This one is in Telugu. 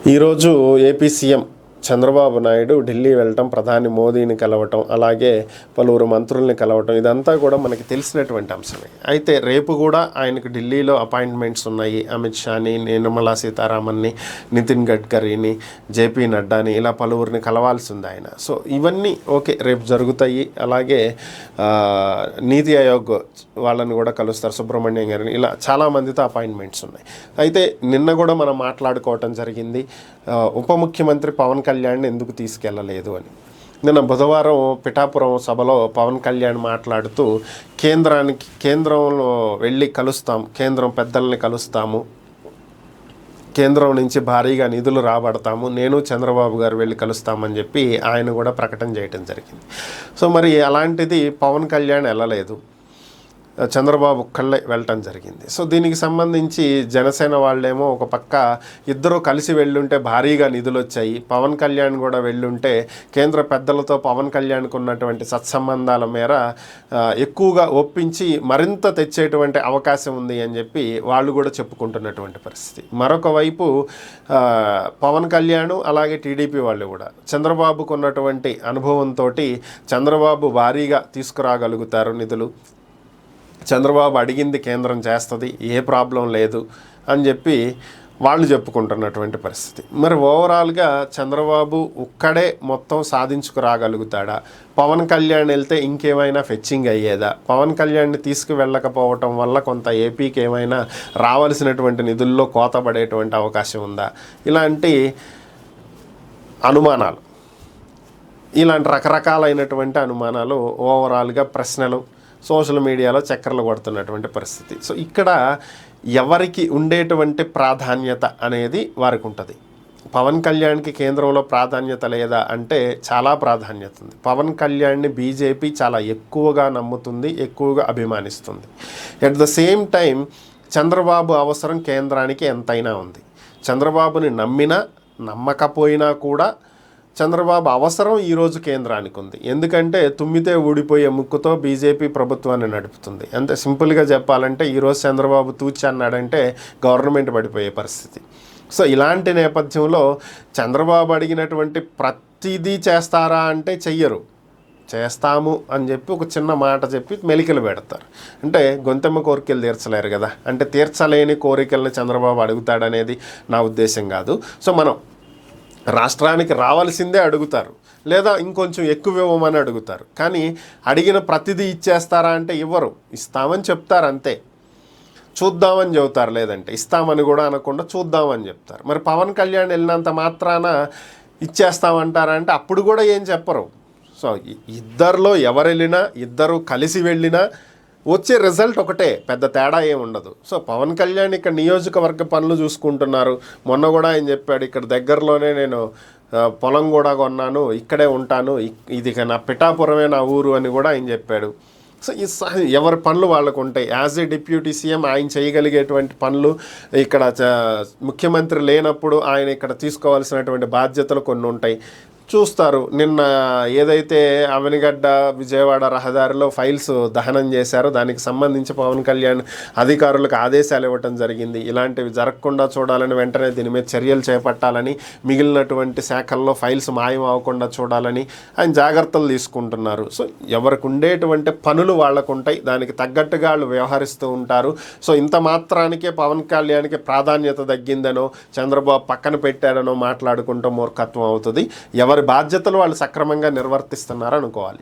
ఈరోజు ఏపీ సీఎం చంద్రబాబు నాయుడు ఢిల్లీ వెళ్ళటం, ప్రధాని మోదీని కలవటం, అలాగే పలువురు మంత్రుల్ని కలవటం, ఇదంతా కూడా మనకి తెలిసినటువంటి అంశమే. అయితే రేపు కూడా ఆయనకు ఢిల్లీలో అపాయింట్మెంట్స్ ఉన్నాయి. అమిత్ షాని, నిర్మలా సీతారామన్ని, నితిన్ గడ్కరీని, జేపీ నడ్డాని, ఇలా పలువురిని కలవాల్సి ఉంది ఆయన. సో ఇవన్నీ ఓకే, రేపు జరుగుతాయి. అలాగే నీతి ఆయోగ్ వాళ్ళని కూడా కలుస్తారు, సుబ్రహ్మణ్యం గారిని, ఇలా చాలామందితో అపాయింట్మెంట్స్ ఉన్నాయి. అయితే నిన్న కూడా మనం మాట్లాడుకోవటం జరిగింది, ఉప ముఖ్యమంత్రి పవన్ కళ్యాణ్ని ఎందుకు తీసుకెళ్ళలేదు అని. నిన్న బుధవారం పిఠాపురం సభలో పవన్ కళ్యాణ్ మాట్లాడుతూ కేంద్రంలో వెళ్ళి కలుస్తాం, కేంద్రం పెద్దల్ని కలుస్తాము, కేంద్రం నుంచి భారీగా నిధులు రాబడతాము, నేను చంద్రబాబు గారు వెళ్ళి కలుస్తామని చెప్పి ఆయన కూడా ప్రకటన చేయడం జరిగింది. సో మరి అలాంటిది పవన్ కళ్యాణ్ వెళ్ళలేదు, చంద్రబాబు ఒక్కళ్ళే వెళ్ళటం జరిగింది. సో దీనికి సంబంధించి జనసేన వాళ్ళేమో ఒక పక్క ఇద్దరూ కలిసి వెళ్ళుంటే భారీగా నిధులు వచ్చాయి, పవన్ కళ్యాణ్ కూడా వెళ్ళుంటే కేంద్ర పెద్దలతో పవన్ కళ్యాణ్కు ఉన్నటువంటి సత్సంబంధాల మేర ఎక్కువగా ఒప్పించి మరింత తెచ్చేటువంటి అవకాశం ఉంది అని చెప్పి వాళ్ళు కూడా చెప్పుకుంటున్నటువంటి పరిస్థితి. మరొక వైపు పవన్ కళ్యాణ్ అలాగే టీడీపీ వాళ్ళు కూడా చంద్రబాబుకు ఉన్నటువంటి అనుభవంతో చంద్రబాబు భారీగా తీసుకురాగలుగుతారు నిధులు, చంద్రబాబు అడిగింది కేంద్రం చేస్తుంది, ఏ ప్రాబ్లం లేదు అని చెప్పి వాళ్ళు చెప్పుకుంటున్నటువంటి పరిస్థితి. మరి ఓవరాల్గా చంద్రబాబు ఒక్కడే మొత్తం సాధించుకురాగలుగుతాడా, పవన్ కళ్యాణ్ వెళ్తే ఇంకేమైనా ఫెచ్చింగ్ అయ్యేదా, పవన్ కళ్యాణ్ని తీసుకువెళ్ళకపోవటం వల్ల కొంత ఏపీకి ఏమైనా రావాల్సినటువంటి నిధుల్లో కోత పడేటువంటి అవకాశం ఉందా, ఇలాంటి అనుమానాలు, ఇలాంటి రకరకాలైనటువంటి అనుమానాలు, ఓవరాల్గా ప్రశ్నలు సోషల్ మీడియాలో చక్కర్లు కొడుతున్నటువంటి పరిస్థితి. సో ఇక్కడ ఎవరికి ఉండేటువంటి ప్రాధాన్యత అనేది వారికి ఉంటుంది. పవన్ కళ్యాణ్కి కేంద్రంలో ప్రాధాన్యత లేదా అంటే చాలా ప్రాధాన్యత ఉంది. పవన్ కళ్యాణ్ని బీజేపీ చాలా ఎక్కువగా నమ్ముతుంది, ఎక్కువగా అభిమానిస్తుంది. At the same time Chandrababu అవసరం కేంద్రానికి ఎంతైనా ఉంది. చంద్రబాబుని నమ్మినా నమ్మకపోయినా కూడా చంద్రబాబు అవసరం ఈరోజు కేంద్రానికి ఉంది. ఎందుకంటే తుమ్మితే ఊడిపోయే ముక్కుతో బీజేపీ ప్రభుత్వాన్ని నడుపుతుంది. అంతే సింపుల్గా చెప్పాలంటే ఈరోజు చంద్రబాబు తూచి అన్నాడంటే గవర్నమెంట్ పడిపోయే పరిస్థితి. సో ఇలాంటి నేపథ్యంలో చంద్రబాబు అడిగినటువంటి ప్రతిదీ చేస్తారా అంటే చెయ్యరు, చేస్తాము అని చెప్పి ఒక చిన్న మాట చెప్పి మెలికలు పెడతారు. అంటే గొంతెమ్మ కోరికలు తీర్చలేరు కదా, అంటే తీర్చలేని కోరికలను చంద్రబాబు అడుగుతాడనేది నా ఉద్దేశం కాదు. సో మనం రాష్ట్రానికి రావాల్సిందే అడుగుతారు, లేదా ఇంకొంచెం ఎక్కువ ఇవ్వమని అడుగుతారు. కానీ అడిగిన ప్రతిదీ ఇచ్చేస్తారా అంటే ఇవ్వరు, ఇస్తామని చెప్తారు అంతే, చూద్దామని చెబుతారు, లేదంటే ఇస్తామని కూడా అనకుండా చూద్దామని చెప్తారు. మరి పవన్ కళ్యాణ్ వెళ్ళినంత మాత్రాన ఇచ్చేస్తామంటారా అంటే అప్పుడు కూడా ఏం చెప్పరు. సో ఇద్దరిలో ఎవరు వెళ్ళినా, ఇద్దరు కలిసి వెళ్ళినా వచ్చే రిజల్ట్ ఒకటే, పెద్ద తేడా ఏమి ఉండదు. సో పవన్ కళ్యాణ్ ఇక్కడ నియోజకవర్గ పనులు చూసుకుంటున్నారు. మొన్న కూడా ఆయన చెప్పాడు, ఇక్కడ దగ్గరలోనే నేను పొలం కూడా కొన్నాను, ఇక్కడే ఉంటాను, ఇది నా పిఠాపురమే నా ఊరు అని కూడా ఆయన చెప్పాడు. సో ఎవరి పనులు వాళ్ళకు ఉంటాయి. యాజ్ ఏ డిప్యూటీ సీఎం ఆయన చేయగలిగేటువంటి పనులు, ఇక్కడ ముఖ్యమంత్రి లేనప్పుడు ఆయన ఇక్కడ తీసుకోవాల్సినటువంటి బాధ్యతలు కొన్ని ఉంటాయి, చూస్తారు. నిన్న ఏదైతే అవనిగడ్డ విజయవాడ రహదారిలో ఫైల్స్ దహనం చేశారో దానికి సంబంధించి పవన్ కళ్యాణ్ అధికారులకు ఆదేశాలు ఇవ్వటం జరిగింది. ఇలాంటివి జరగకుండా చూడాలని, వెంటనే దీని మీద చర్యలు చేపట్టాలని, మిగిలినటువంటి శాఖల్లో ఫైల్స్ మాయం అవ్వకుండా చూడాలని ఆయన జాగ్రత్తలు తీసుకుంటున్నారు. సో ఎవరికి ఉండేటువంటి పనులు వాళ్ళకు ఉంటాయి, దానికి తగ్గట్టుగా వాళ్ళు వ్యవహరిస్తూ ఉంటారు. సో ఇంత మాత్రానికే పవన్ కళ్యాణ్కి ప్రాధాన్యత తగ్గిందనో చంద్రబాబు పక్కన పెట్టాడనో మాట్లాడుకుంటూ మూర్ఖత్వం అవుతుంది. ఎవరి బాధ్యతలు వాళ్ళు సక్రమంగా నిర్వర్తిస్తున్నారు అనుకోవాలి.